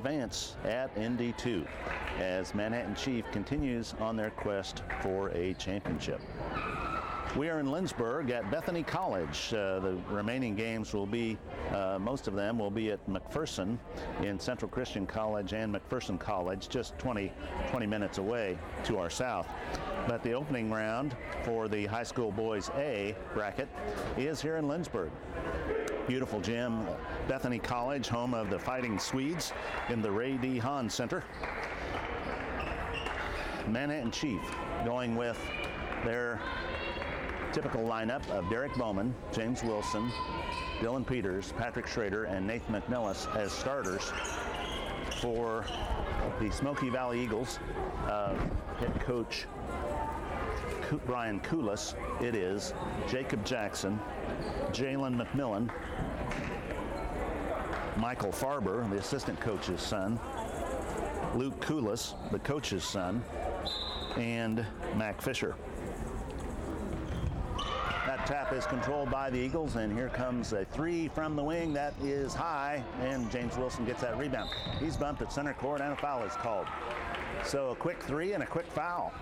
advance at ND2 as Manhattan Chief continues on their quest for a championship. We are in Lynchburg at Bethany College. The remaining games will be, most of them will be at McPherson in Central Christian College and McPherson College, just 20 minutes away to our south. But the opening round for the high school boys A bracket is here in Lynchburg. Beautiful gym, Bethany College, home of the Fighting Swedes in the Ray D. Hahn Center. Manhattan Chief going with their typical lineup of Derek Bowman, James Wilson, Dylan Peters, Patrick Schrader, and Nathan McNellis as starters. For the Smoky Valley Eagles, head coach Brian Koulis, it is Jacob Jackson, Jalen McMillan, Michael Farber, the assistant coach's son, Luke Koulis, the coach's son, and Mac Fisher. That tap is controlled by the Eagles, and here comes a three from the wing. That is high, and James Wilson gets that rebound. He's bumped at center court, and a foul is called. So a quick three and a quick foul.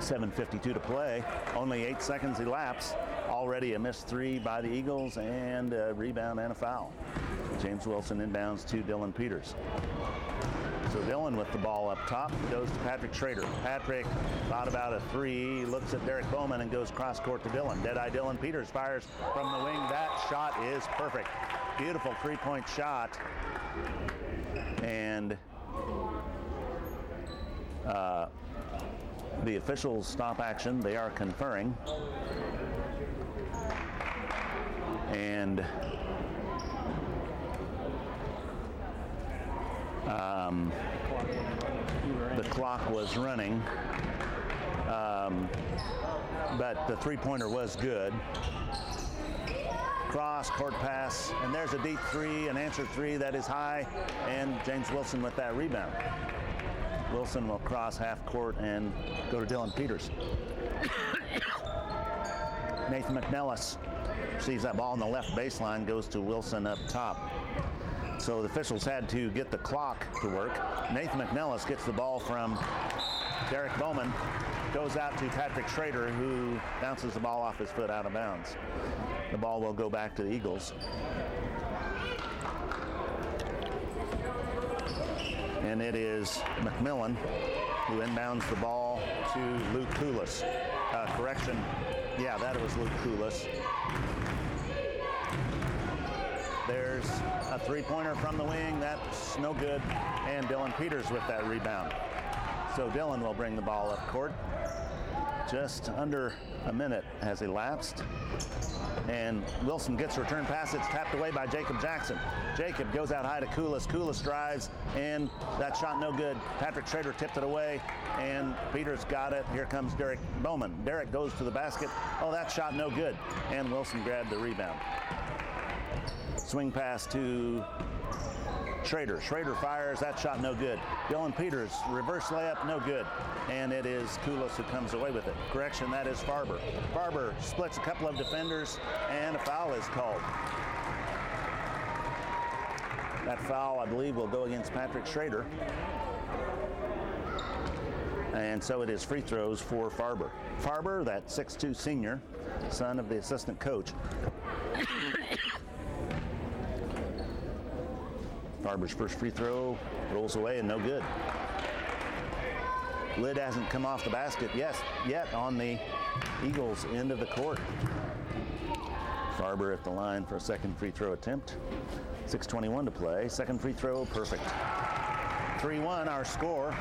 7:52 to play. Only 8 seconds elapse. Already a missed three by the Eagles, and a rebound and a foul. James Wilson inbounds to Dylan Peters. So Dylan with the ball up top goes to Patrick Schrader. Patrick thought about a three, looks at Derek Bowman and goes cross court to Dylan. Deadeye Dylan Peters fires from the wing. That shot is perfect. Beautiful three-point shot. And the officials stop action. They are conferring. And the clock was running, but the three-pointer was good. Cross, court pass, and there's a deep three, an answer three that is high, and James Wilson with that rebound. Wilson will cross half court and go to Dylan Peters. Nathan McNellis sees that ball on the left baseline, goes to Wilson up top. So the officials had to get the clock to work. Nathan McNellis gets the ball from Derek Bowman, goes out to Patrick Schrader, who bounces the ball off his foot out of bounds. The ball will go back to the Eagles. And it is McMillan who inbounds the ball to Luke Koulis. Correction, yeah, that was Luke Koulis. There's a three-pointer from the wing. That's no good. And Dylan Peters with that rebound. So Dylan will bring the ball up court. Just under a minute has elapsed. And Wilson gets a return pass. It's tapped away by Jacob Jackson. Jacob goes out high to Koulis. Koulis drives, and that shot no good. Patrick Schrader tipped it away, and Peters got it. Here comes Derek Bowman. Derek goes to the basket. Oh, that shot no good. And Wilson grabbed the rebound. Swing pass to Schrader. Schrader fires. That shot no good. Dylan Peters, reverse layup, no good. And it is Koulis who comes away with it. Correction, that is Farber. Farber splits a couple of defenders, and a foul is called. That foul, I believe, will go against Patrick Schrader. And so it is free throws for Farber. Farber, that 6'2" senior, son of the assistant coach. Farber's first free throw rolls away and no good. Lid hasn't come off the basket yet on the Eagles' end of the court. Farber at the line for a second free throw attempt. 6:21 to play. Second free throw, perfect. 3-1 our score.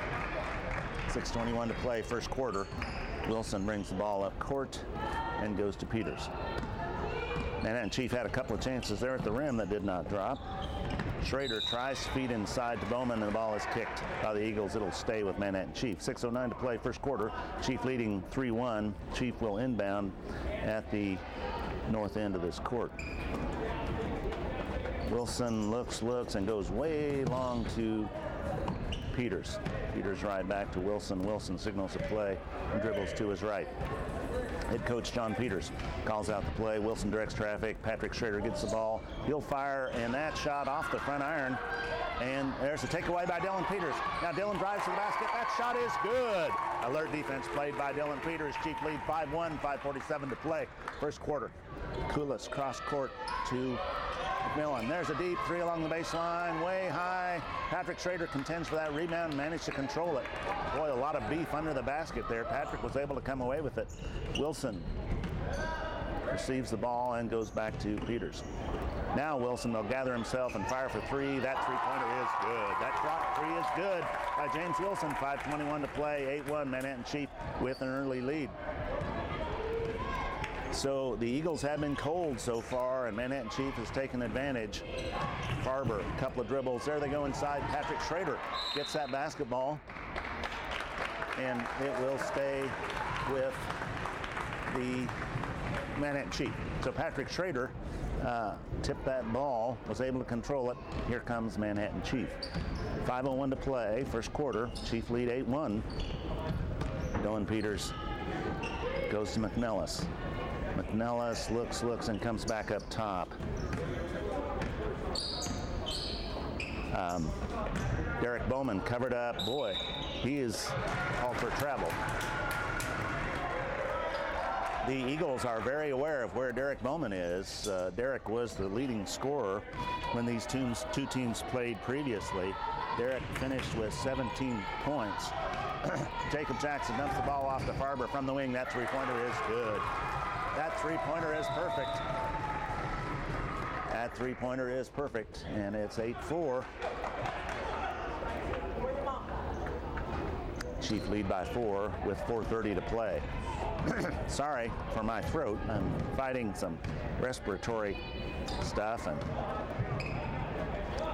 6:21 to play, first quarter. Wilson brings the ball up court and goes to Peters. Manhattan Chief had a couple of chances there at the rim that did not drop. Schrader tries to feed inside to Bowman, and the ball is kicked by the Eagles. It'll stay with Manhattan Chief. 6:09 to play, first quarter. Chief leading 3-1. Chief will inbound at the north end of this court. Wilson looks, and goes way long to Peters. Peters right back to Wilson. Wilson signals a play and dribbles to his right. Head coach John Peters calls out the play. Wilson directs traffic. Patrick Schrader gets the ball, He'll fire, and that shot off the front iron. And there's a takeaway by Dylan Peters. Now Dylan drives to the basket. That shot is good. Alert defense played by Dylan Peters. Chief lead 5-1, 5:47 to play. First quarter. Koulis cross court to McMillan. There's a deep three along the baseline, way high. Patrick Schrader contends for that rebound and managed to control it. Boy, a lot of beef under the basket there. Patrick was able to come away with it. Wilson receives the ball and goes back to Peters. Now Wilson will gather himself and fire for three. That three-pointer is good. That shot three is good by James Wilson. 5:21 to play, 8-1 Manhattan Chief with an early lead. So the Eagles have been cold so far, and Manhattan Chief has taken advantage. Farber, a couple of dribbles. There they go inside. Patrick Schrader gets that basketball, and it will stay with the Manhattan Chief. So Patrick Schrader tipped that ball, was able to control it. Here comes Manhattan Chief. 5:01 to play, first quarter. Chief lead 8-1. Dylan Peters goes to McNellis. McNellis looks, and comes back up top. Derek Bowman covered up. Boy, he is called for travel. The Eagles are very aware of where Derek Bowman is. Derek was the leading scorer when these two teams played previously. Derek finished with 17 points. Jacob Jackson dumps the ball off to Farber from the wing. That three-pointer is good. That three-pointer is perfect. That three-pointer is perfect, and it's 8-4. Chief lead by 4 with 4:30 to play. Sorry for my throat. I'm fighting some respiratory stuff. And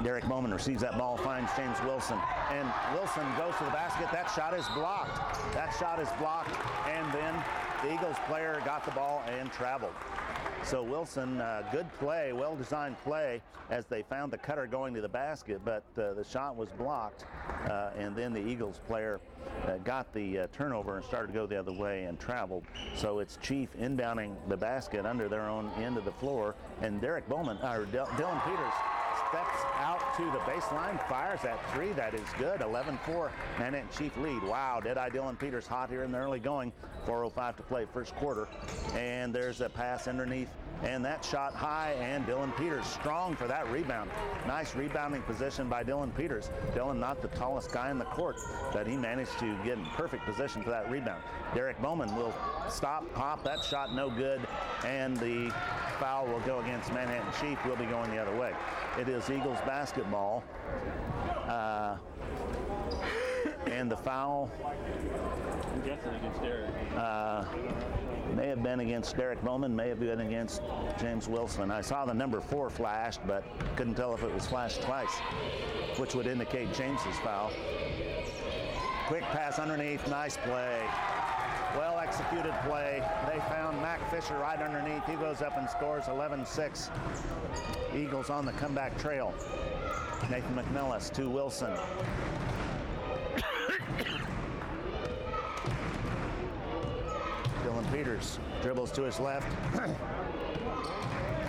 Derek Bowman receives that ball, finds James Wilson, and Wilson goes to the basket. That shot is blocked. That shot is blocked, and then the Eagles player got the ball and traveled. So Wilson, good play, well-designed play as they found the cutter going to the basket, but the shot was blocked, and then the Eagles player got the turnover and started to go the other way and traveled. So it's Chief inbounding the basket under their own end of the floor, and Dylan Peters steps out to the baseline, fires that three. That is good. 11-4 Manhattan Chief lead. Wow, Deadeye Dylan Peters hot here in the early going. 4:05 to play first quarter. And there's a pass underneath, and that shot high, and Dylan Peters strong for that rebound. Nice rebounding position by Dylan Peters. Dylan not the tallest guy in the court, but he managed to get in perfect position for that rebound. Derek Bowman will stop, pop, that shot no good, and the foul will go against Manhattan Chief. Will be going the other way. It is Eagles basketball, and the foul I'm guessing against Derek. may have been against Derek Bowman, may have been against James Wilson. I saw the number 4 flashed, but couldn't tell if it was flashed twice, which would indicate James's foul. Quick pass underneath, nice play. Well executed play. They found Mac Fisher right underneath. He goes up and scores 11-6. Eagles on the comeback trail. Nathan McNellis to Wilson. Dylan Peters dribbles to his left.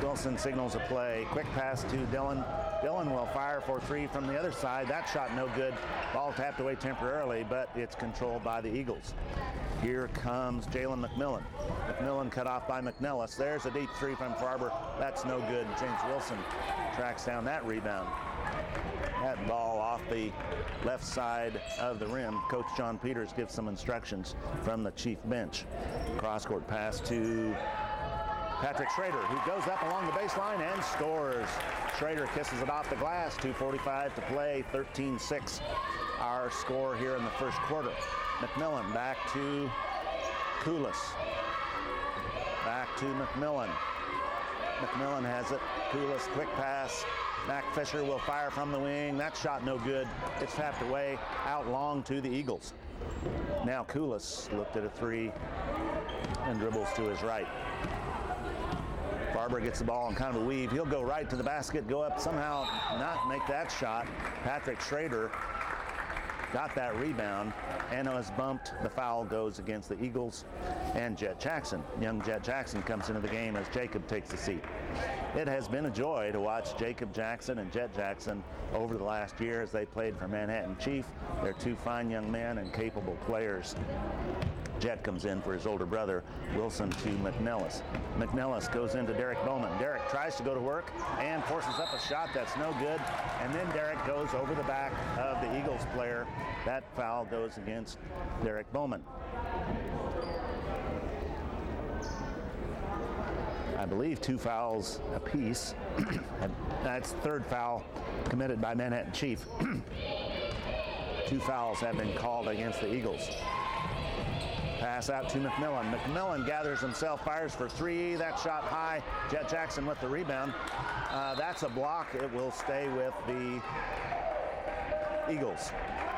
Wilson signals a play. Quick pass to Dylan. Dylan will fire for three from the other side. That shot no good. Ball tapped away temporarily, but it's controlled by the Eagles. Here comes Jalen McMillan. McMillan cut off by McNellis. There's a deep three from Farber. That's no good. James Wilson tracks down that rebound. That ball off the left side of the rim. Coach John Peters gives some instructions from the Chief bench. Cross-court pass to Patrick Schrader, who goes up along the baseline and scores. Schrader kisses it off the glass. 2:45 to play, 13-6 our score here in the first quarter. McMillan back to Koulis. Back to McMillan. McMillan has it. Koulis, quick pass. Mac Fisher will fire from the wing. That shot no good. It's tapped away out long to the Eagles. Now Koulis looked at a three and dribbles to his right. Farber gets the ball in kind of a weave. He'll go right to the basket, go up, somehow not make that shot. Patrick Schrader got that rebound and it was bumped. The foul goes against the Eagles and Jet Jackson. Young Jet Jackson comes into the game as Jacob takes a seat. It has been a joy to watch Jacob Jackson and Jet Jackson over the last year as they played for Manhattan Chief. They're two fine young men and capable players. Jet comes in for his older brother, Wilson, to McNellis. McNellis goes into Derek Bowman. Derek tries to go to work and forces up a shot that's no good. And then Derek goes over the back of the Eagles player. That foul goes against Derek Bowman. I believe 2 fouls apiece. That's third foul committed by Manhattan Chief. 2 fouls have been called against the Eagles. Pass out to McMillan. McMillan gathers himself, fires for 3. That shot high. Jet Jackson with the rebound. That's a block. It will stay with the Eagles.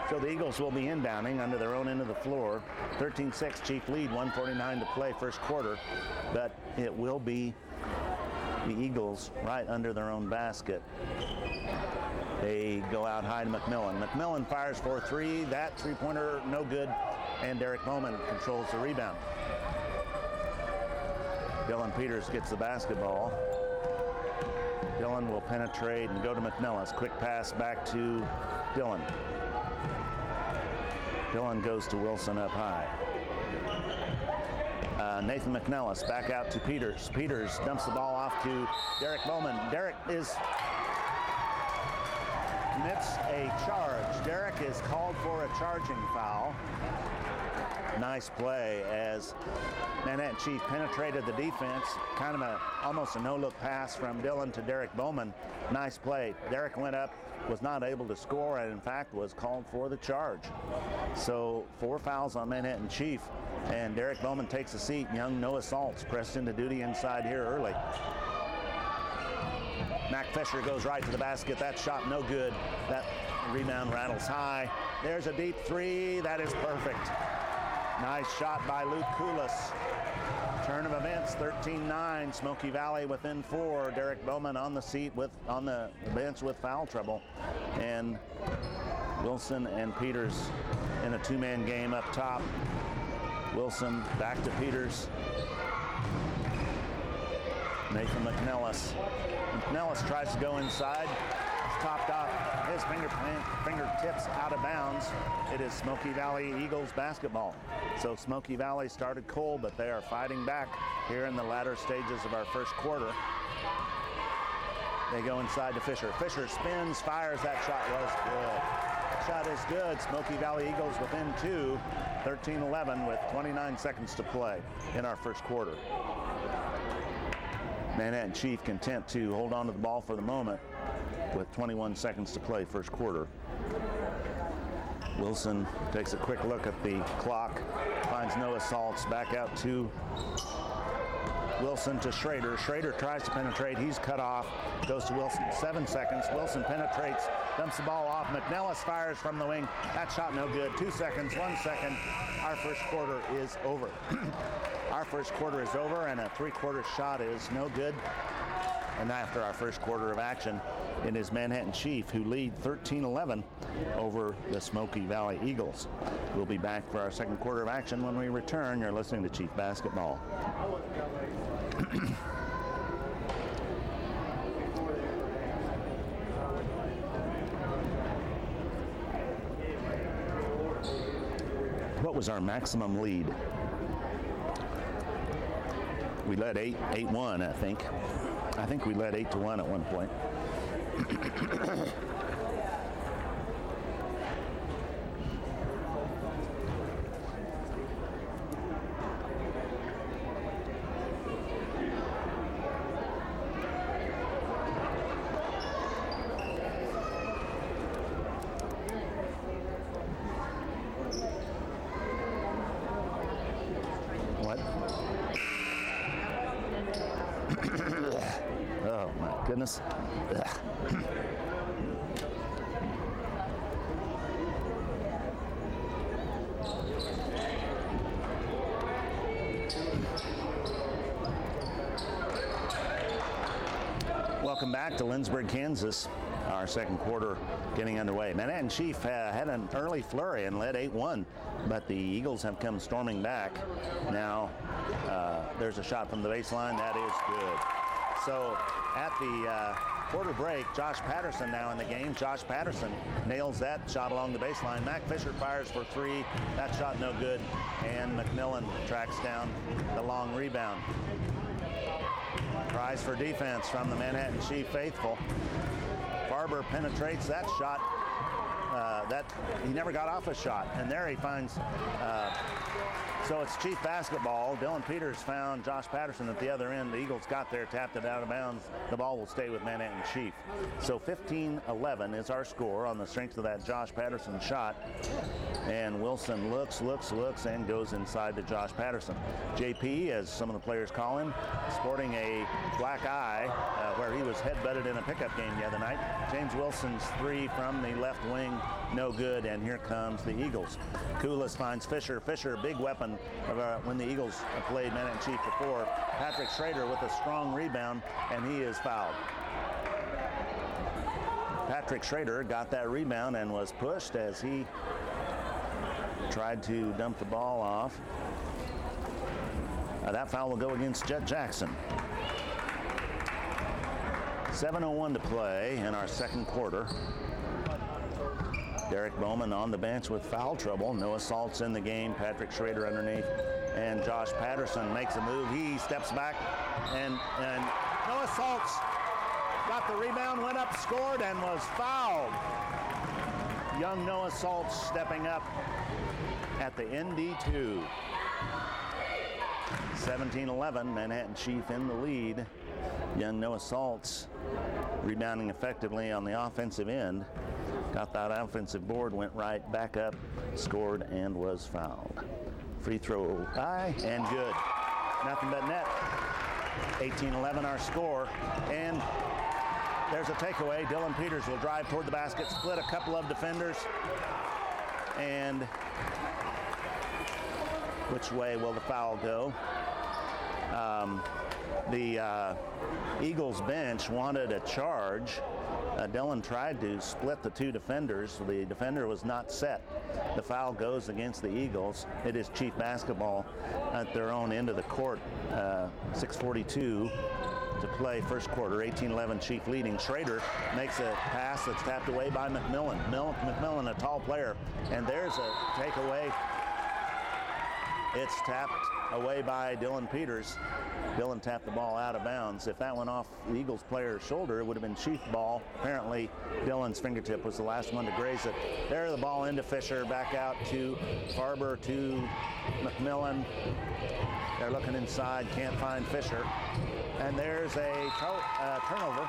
So the Eagles will be inbounding under their own end of the floor. 13-6 Chief lead, 1:49 to play first quarter. But it will be the Eagles right under their own basket. They go out high to McMillan. McMillan fires for 3. That three-pointer no good. And Derek Bowman controls the rebound. Dylan Peters gets the basketball. Dylan will penetrate and go to McNellis. Quick pass back to Dylan. Dylan goes to Wilson up high. Nathan McNellis back out to Peters. Peters dumps the ball off to Derek Bowman. Derek commits a charge. Derek is called for a charging foul. Nice play as Manhattan Chief penetrated the defense. Kind of almost a no-look pass from Dylan to Derek Bowman. Nice play. Derek went up, was not able to score, and in fact was called for the charge. So 4 fouls on Manhattan Chief, and Derek Bowman takes a seat. Young Noah Saltz pressed into duty inside here early. Mac Fisher goes right to the basket. That shot no good. That rebound rattles high. There's a deep 3. That is perfect. Nice shot by Luke Koulis. Turn of events, 13-9. Smoky Valley within 4. Derek Bowman on the seat on the bench with foul trouble. And Wilson and Peters in a 2-man game up top. Wilson back to Peters. Nathan McNellis. McNellis tries to go inside. It's topped off. His fingertips out of bounds. It is Smoky Valley Eagles basketball. So Smoky Valley started cold, but they are fighting back here in the latter stages of our first quarter. They go inside to Fisher. Fisher spins, fires. That shot was good. That shot is good. Smoky Valley Eagles within 2, 13-11 with 29 seconds to play in our first quarter. Manhattan Chief content to hold on to the ball for the moment with 21 seconds to play first quarter. Wilson takes a quick look at the clock, finds Noah Saltz back out to Wilson to Schrader. Schrader tries to penetrate. He's cut off. Goes to Wilson. 7 seconds. Wilson penetrates. Dumps the ball off. McNellis fires from the wing. That shot no good. 2 seconds. 1 second. Our first quarter is over. Our first quarter is over, and a three-quarter shot is no good. And after our first quarter of action, it is Manhattan Chief who lead 13-11 over the Smoky Valley Eagles. We'll be back for our second quarter of action when we return. You're listening to Chief Basketball. What was our maximum lead? We led 8-1, I think. I think we led 8-1 at one point. What? Oh my goodness. Welcome back to Lindsborg, Kansas. Our our second quarter getting underway. Manhattan Chief had an early flurry and led 8-1, but the Eagles have come storming back. Now there's a shot from the baseline. That is good. So at the quarter break, Josh Patterson now in the game. Josh Patterson nails that shot along the baseline. Mac Fisher fires for three. That shot no good. And McMillan tracks down the long rebound. Tries for defense from the Manhattan Chief faithful. Farber penetrates that shot. He never got off a shot. And there he finds, so it's Chief basketball. Dylan Peters found Josh Patterson at the other end. The Eagles got there, tapped it out of bounds. The ball will stay with Manhattan Chief. So 15-11 is our score on the strength of that Josh Patterson shot. And Wilson looks, and goes inside to Josh Patterson. JP, as some of the players call him, sporting a black eye where he was head-butted in a pickup game the other night. James Wilson's three from the left wing, no good, and here comes the Eagles. Koulis finds Fisher. Fisher, big weapon when the Eagles have played Manhattan Chief before. Patrick Schrader with a strong rebound, and he is fouled. Patrick Schrader got that rebound and was pushed as he tried to dump the ball off. That foul will go against Jet Jackson. 7:01 to play in our second quarter. Derek Bowman on the bench with foul trouble. No assaults in the game. Patrick Schrader underneath. And Josh Patterson makes a move. He steps back and no assaults. Got the rebound, went up, scored, and was fouled. Young Noah Saltz stepping up at the ND2. 17-11, Manhattan Chief in the lead. Young Noah Saltz rebounding effectively on the offensive end. Got that offensive board, went right back up, scored, and was fouled. Free throw high and good. Nothing but net. 18-11 our score. And there's a takeaway. Dylan Peters will drive toward the basket, split a couple of defenders. And which way will the foul go? The Eagles bench wanted a charge. Dylan tried to split the two defenders. The defender was not set. The foul goes against the Eagles. It is Chief basketball at their own end of the court. 6:42 to play first quarter. 18-11 Chief leading. Schrader makes a pass that's tapped away by McMillan. McMillan, a tall player. And there's a takeaway. It's tapped away by Dylan Peters. Dylan tapped the ball out of bounds. If that went off the Eagles player's shoulder, it would have been Chief ball. Apparently, Dylan's fingertip was the last one to graze it. There, the ball into Fisher, back out to Farber, to McMillan. They're looking inside, can't find Fisher. And there's a turnover.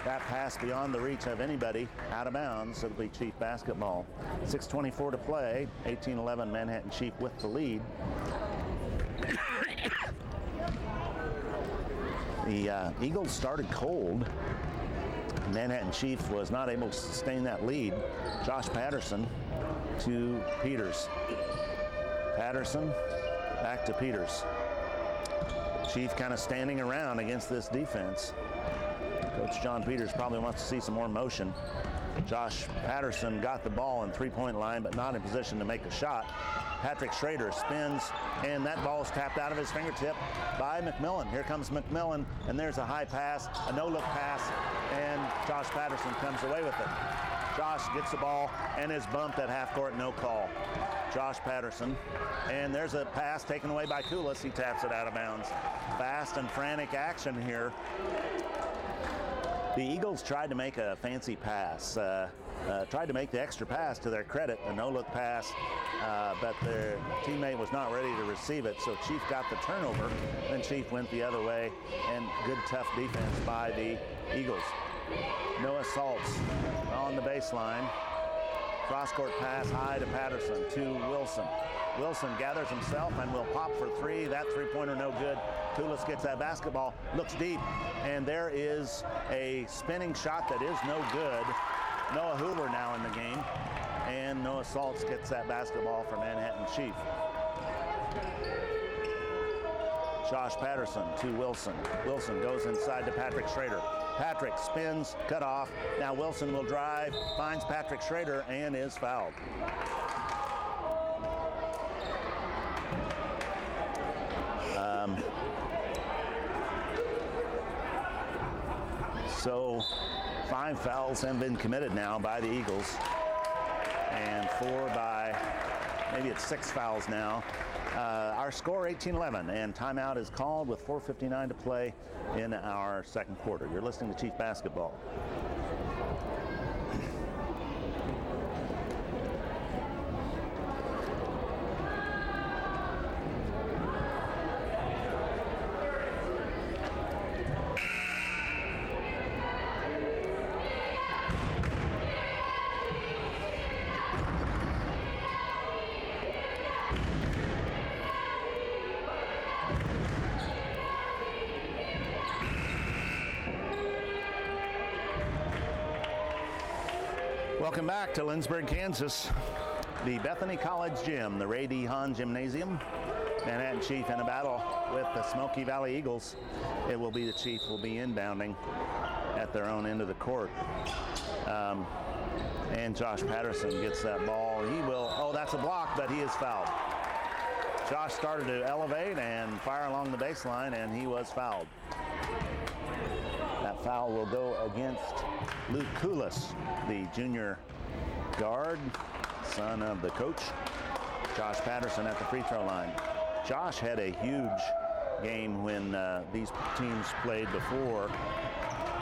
That pass beyond the reach of anybody, out of bounds. It'll be Chief basketball. 6:24 to play. 18-11 Manhattan Chief with the lead. The Eagles started cold. Manhattan Chief was not able to sustain that lead. Josh Patterson to Peters. Patterson back to Peters. Chief kind of standing around against this defense. Coach John Peters probably wants to see some more motion. Josh Patterson got the ball in three-point line, but not in position to make a shot. Patrick Schrader spins, and that ball is tapped out of his fingertip by McMillan. Here comes McMillan, and there's a high pass, a no-look pass, and Josh Patterson comes away with it. Josh gets the ball and is bumped at half court, no call. Josh Patterson, and there's a pass taken away by Koulis. He taps it out of bounds. Fast and frantic action here. The Eagles tried to make a fancy pass, tried to make the extra pass to their credit, a no-look pass, but their teammate was not ready to receive it, so Chief got the turnover. Then Chief went the other way, and good, tough defense by the Eagles. Noah Saltz on the baseline. Cross-court pass high to Patterson, to Wilson. Wilson gathers himself and will pop for three. That three-pointer no good. Koulis gets that basketball, looks deep, and there is a spinning shot that is no good. Noah Hoover now in the game, and Noah Saltz gets that basketball for Manhattan Chief. Josh Patterson to Wilson. Wilson goes inside to Patrick Schrader. Patrick spins, cut off. Now Wilson will drive, finds Patrick Schrader, and is fouled. So 5 fouls have been committed now by the Eagles, and 4 by, maybe it's 6 fouls now. Our score 18-11, and timeout is called with 4:59 to play in our second quarter. You're listening to Chief Basketball. Welcome back to Lindsborg, Kansas. The Bethany College Gym, the Ray D. Hahn Gymnasium. Manhattan Chief in a battle with the Smoky Valley Eagles. It will be the Chief will be inbounding at their own end of the court. And Josh Patterson gets that ball. He will, oh, that's a block, but he is fouled. Josh started to elevate and fire along the baseline, and he was fouled. That foul will go against Luke Koulis, the junior guard, son of the coach. Josh Patterson at the free throw line. Josh had a huge game when these teams played before.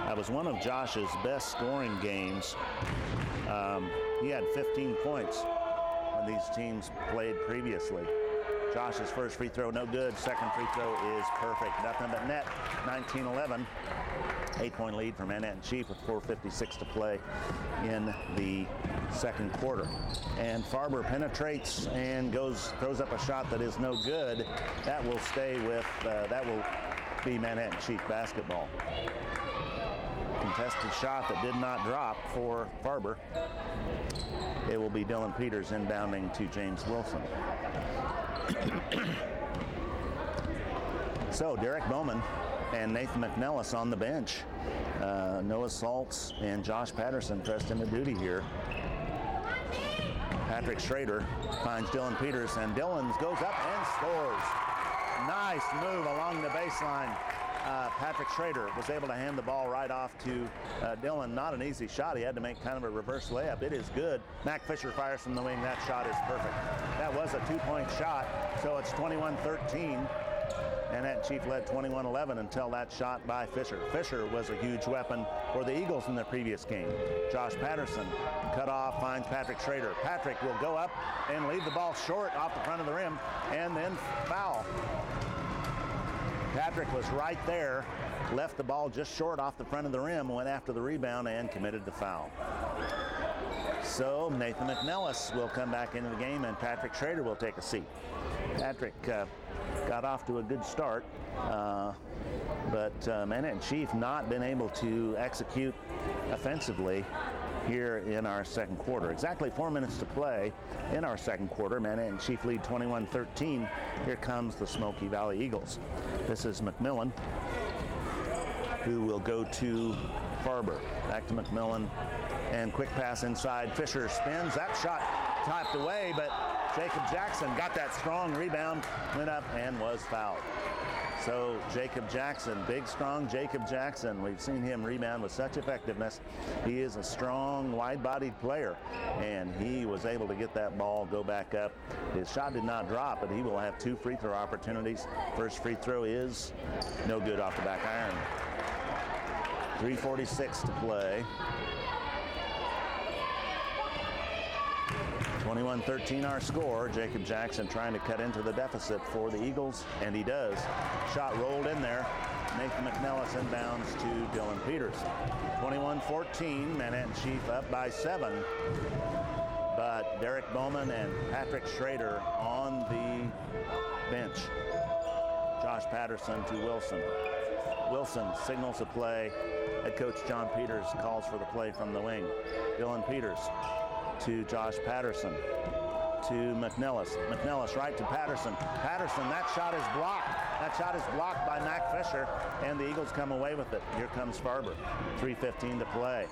That was one of Josh's best scoring games. He had 15 points when these teams played previously. Josh's first free throw, no good. Second free throw is perfect. Nothing but net. 19-11. 8-point lead for Manhattan Chief with 4:56 to play in the second quarter. And Farber penetrates and throws up a shot that is no good. That will stay with, that will be Manhattan Chief basketball. Contested shot that did not drop for Farber. It will be Dylan Peters inbounding to James Wilson. So Derek Bowman and Nathan McNellis on the bench. Noah Saltz and Josh Patterson pressed into duty here. Patrick Schrader finds Dylan Peters, and Dylan goes up and scores. Nice move along the baseline. Patrick Schrader was able to hand the ball right off to Dylan. Not an easy shot. He had to make kind of a reverse layup. It is good. Mac Fisher fires from the wing. That shot is perfect. That was a 2-point shot, so it's 21-13. Manhattan Chief led 21-11 until that shot by Fisher. Fisher was a huge weapon for the Eagles in the previous game. Josh Patterson cut off, finds Patrick Schrader. Patrick will go up and leave the ball short off the front of the rim, and then foul. Patrick was right there, left the ball just short off the front of the rim, went after the rebound, and committed the foul. So Nathan McNellis will come back into the game, and Patrick Schrader will take a seat. Patrick got off to a good start, but Manhattan Chief not been able to execute offensively here in our second quarter. Exactly 4 minutes to play in our second quarter. Manhattan Chief lead 21-13. Here comes the Smoky Valley Eagles. This is McMillan, who will go to Farber. Back to McMillan, and quick pass inside. Fisher spins. That shot typed away, but Jacob Jackson got that strong rebound, went up and was fouled. So Jacob Jackson, big, strong Jacob Jackson. We've seen him rebound with such effectiveness. He is a strong, wide-bodied player, and he was able to get that ball, go back up. His shot did not drop, but he will have 2 free throw opportunities. First free throw is no good off the back iron. 3:46 to play. 21-13 our score. Jacob Jackson trying to cut into the deficit for the Eagles, and he does. Shot rolled in there. Nathan McNellis inbounds to Dylan Peters. 21-14, Manhattan Chief up by 7. But Derek Bowman and Patrick Schrader on the bench. Josh Patterson to Wilson. Wilson signals a play. Head coach John Peters calls for the play from the wing. Dylan Peters to Josh Patterson, to McNellis. McNellis right to Patterson. Patterson, that shot is blocked. That shot is blocked by Mac Fisher, and the Eagles come away with it. Here comes Farber. 3:15 to play.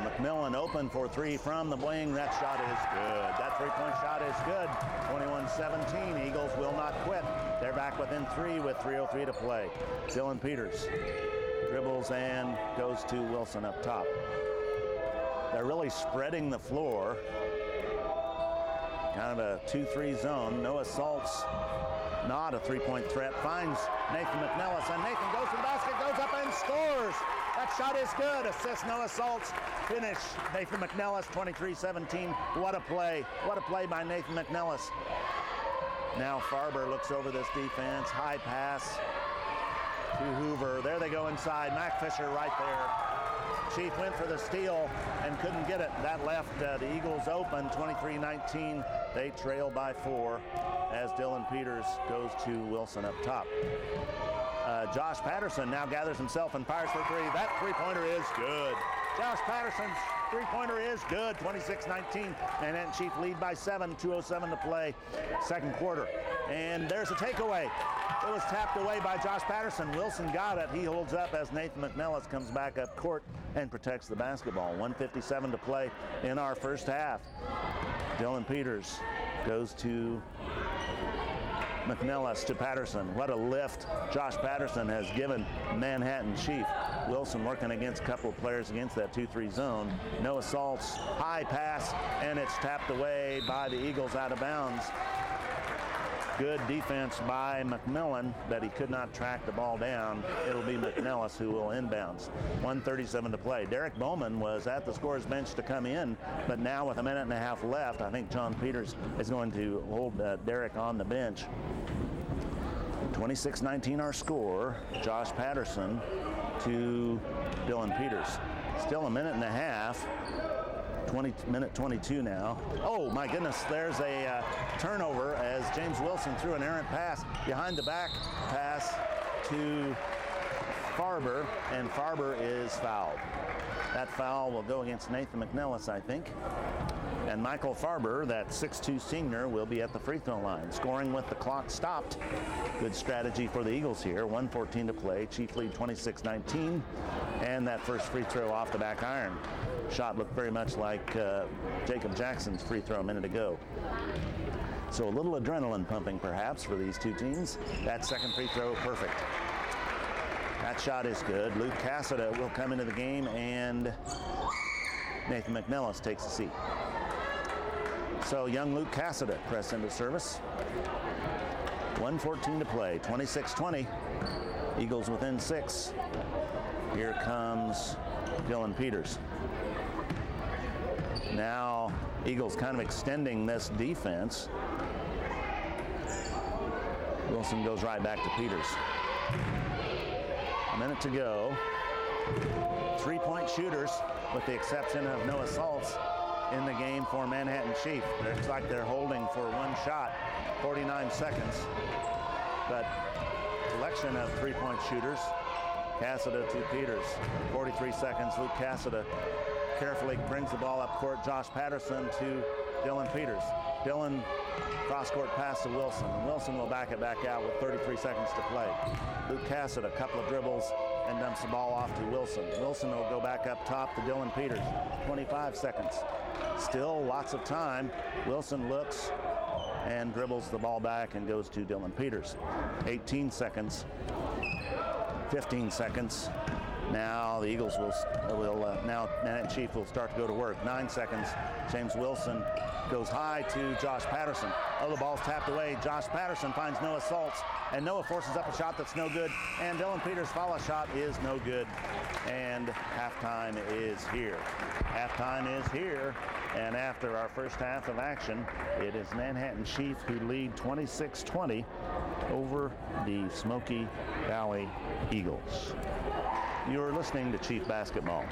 McMillan open for three from the wing. That shot is good. That three-point shot is good. 21-17. Eagles will not quit. They're back within three with 3:03 to play. Dylan Peters dribbles and goes to Wilson up top. They're really spreading the floor. Kind of a 2-3 zone. Noah Saltz, not a three-point threat, finds Nathan McNellis, and Nathan goes to the basket, goes up and scores. That shot is good. Assist Noah Saltz. Finish Nathan McNellis, 23-17. What a play. What a play by Nathan McNellis. Now Farber looks over this defense. High pass to Hoover. There they go inside. Mac Fisher right there. Chief went for the steal and couldn't get it. That left the Eagles open, 23-19. They trail by 4 as Dylan Peters goes to Wilson up top. Josh Patterson now gathers himself and fires for three. That three-pointer is good. Josh Patterson's three-pointer is good, 26-19. Manhattan Chief lead by 7, 2:07 to play, second quarter. And there's a takeaway. It was tapped away by Josh Patterson. Wilson got it. He holds up as Nathan McNellis comes back up court and protects the basketball. 1:57 to play in our first half. Dylan Peters goes to McNellis to Patterson. What a lift Josh Patterson has given Manhattan Chief. Wilson working against a couple of players against that 2-3 zone. Noah Saltz, high pass, and it's tapped away by the Eagles out of bounds. Good defense by McMillan, but he could not track the ball down. It'll be McNellis who will inbounds. 1:37 to play. Derek Bowman was at the scorer's bench to come in, but now with a minute and a half left, I think John Peters is going to hold Derek on the bench. 26-19 our score. Josh Patterson to Dylan Peters. Still a minute and a half. Minute 22 now. Oh my goodness, there's a turnover as James Wilson threw an errant pass behind the back pass to Farber, and Farber is fouled. That foul will go against Nathan McNellis, I think. And Michael Farber, that 6'2 senior, will be at the free throw line, scoring with the clock stopped. Good strategy for the Eagles here. 1:14 to play. Chief lead 26-19. And that first free throw off the back iron. Shot looked very much like Jacob Jackson's free throw a minute ago. So a little adrenaline pumping perhaps for these two teams. That second free throw, perfect. That shot is good. Luke Cassida will come into the game, and Nathan McNellis takes a seat. So young Luke Cassida press into service. 1:14 to play, 26-20. Eagles within 6. Here comes Dylan Peters. Now Eagles kind of extending this defense. Wilson goes right back to Peters. A minute to go. 3-point shooters, with the exception of Noah Saltz, in the game for Manhattan Chief. It looks like they're holding for one shot, 49 seconds. But selection of 3-point shooters. Cassida to Peters, 43 seconds. Luke Cassida carefully brings the ball up court. Josh Patterson to Dylan Peters. Dylan cross-court pass to Wilson. And Wilson will back it back out with 33 seconds to play. Luke Cassida, a couple of dribbles and dumps the ball off to Wilson. Wilson will go back up top to Dylan Peters. 25 seconds. Still lots of time. Wilson looks and dribbles the ball back and goes to Dylan Peters. 18 seconds. 15 seconds. Now the Eagles now Manhattan Chief will start to go to work. 9 seconds. James Wilson goes high to Josh Patterson. Oh, the ball's tapped away. Josh Patterson finds Noah Saltz, and Noah forces up a shot that's no good. And Dylan Peters' follow shot is no good. And halftime is here. Halftime is here. And after our first half of action, it is Manhattan Chief who lead 26-20 over the Smoky Valley Eagles. You're listening to Chief Basketball.